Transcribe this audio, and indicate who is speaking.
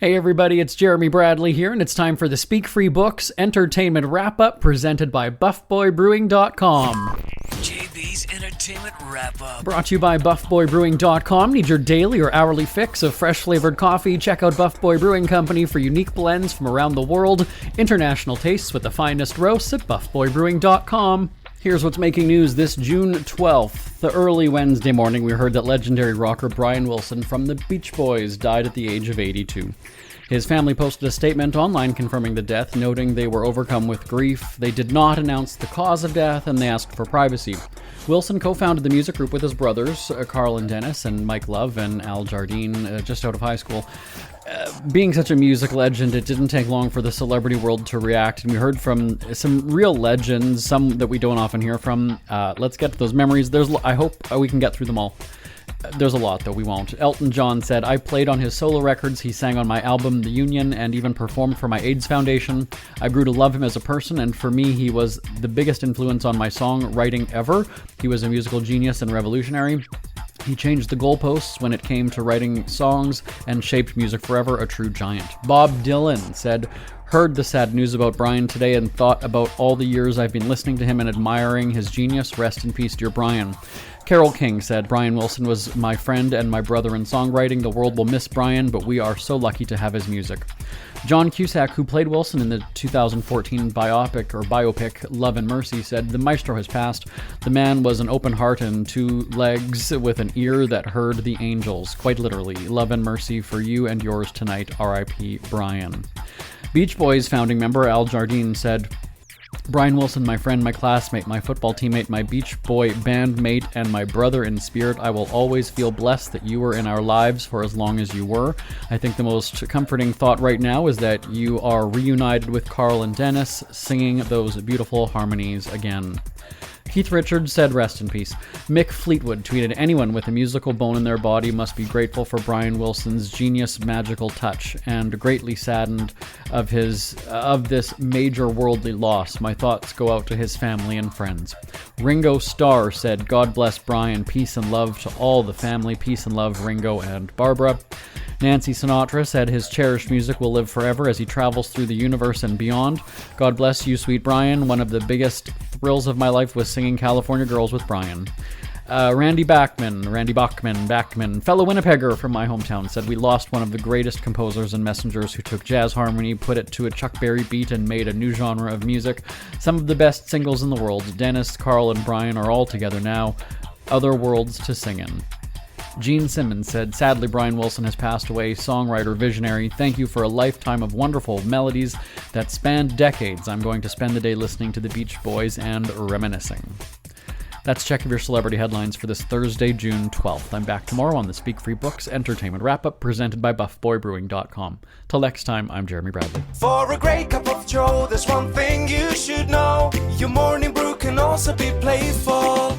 Speaker 1: Hey everybody, it's Jeremy Bradley here, and it's time for the Speak Free Books Entertainment Wrap-Up presented by BuffBoyBrewing.com.
Speaker 2: JB's Entertainment Wrap-Up.
Speaker 1: Brought to you by BuffBoyBrewing.com. Need your daily or hourly fix of fresh-flavored coffee? Check out Buff Boy Brewing Company for unique blends from around the world. International tastes with the finest roasts at BuffBoyBrewing.com. Here's what's making news this June 12th. The early Wednesday morning, we heard that legendary rocker Brian Wilson from the Beach Boys died at the age of 82. His family posted a statement online confirming the death, noting they were overcome with grief. They did not announce the cause of death, and they asked for privacy. Wilson co-founded the music group with his brothers, Carl and Dennis, and Mike Love and Al Jardine, just out of high school. Being such a music legend, it didn't take long for the celebrity world to react, and we heard from some real legends, some that we don't often hear from. Let's get to those memories. I hope we can get through them all. There's a lot, though we won't. Elton John said, "I played on his solo records, he sang on my album, The Union, and even performed for my AIDS Foundation. I grew to love him as a person, and for me, he was the biggest influence on my songwriting ever. He was a musical genius and revolutionary. He changed the goalposts when it came to writing songs and shaped music forever, a true giant." Bob Dylan said, "Heard the sad news about Brian today and thought about all the years I've been listening to him and admiring his genius. Rest in peace, dear Brian." Carole King said, "Brian Wilson was my friend and my brother in songwriting. The world will miss Brian, but we are so lucky to have his music." John Cusack, who played Wilson in the 2014 biopic Love and Mercy, said, "The maestro has passed. The man was an open heart and two legs with an ear that heard the angels. Quite literally. Love and mercy for you and yours tonight. R.I.P. Brian." Beach Boys founding member Al Jardine said, "Brian Wilson, my friend, my classmate, my football teammate, my Beach Boy bandmate, and my brother in spirit. I will always feel blessed that you were in our lives for as long as you were. I think the most comforting thought right now is that you are reunited with Carl and Dennis, singing those beautiful harmonies again." Keith Richards said, "Rest in peace." Mick Fleetwood tweeted, "Anyone with a musical bone in their body must be grateful for Brian Wilson's genius magical touch and greatly saddened of this major worldly loss. My thoughts go out to his family and friends." Ringo Starr said, "God bless Brian. Peace and love to all the family. Peace and love, Ringo and Barbara." Nancy Sinatra said his cherished music will live forever as he travels through the universe and beyond. "God bless you, sweet Brian. One of the biggest thrills of my life was singing California Girls with Brian." Randy Bachman, fellow Winnipegger from my hometown, said, "We lost one of the greatest composers and messengers who took jazz harmony, put it to a Chuck Berry beat, and made a new genre of music. Some of the best singles in the world. Dennis, Carl, and Brian are all together now. Other worlds to sing in." Gene Simmons said, "Sadly, Brian Wilson has passed away, songwriter, visionary. Thank you for a lifetime of wonderful melodies that spanned decades. I'm going to spend the day listening to the Beach Boys and reminiscing." That's check of your celebrity headlines for this Thursday, June 12th. I'm back tomorrow on the Speak Free Books Entertainment Wrap-Up presented by BuffBoyBrewing.com. Till next time, I'm Jeremy Bradley.
Speaker 3: For a great cup of joe, there's one thing you should know. Your morning brew can also be playful.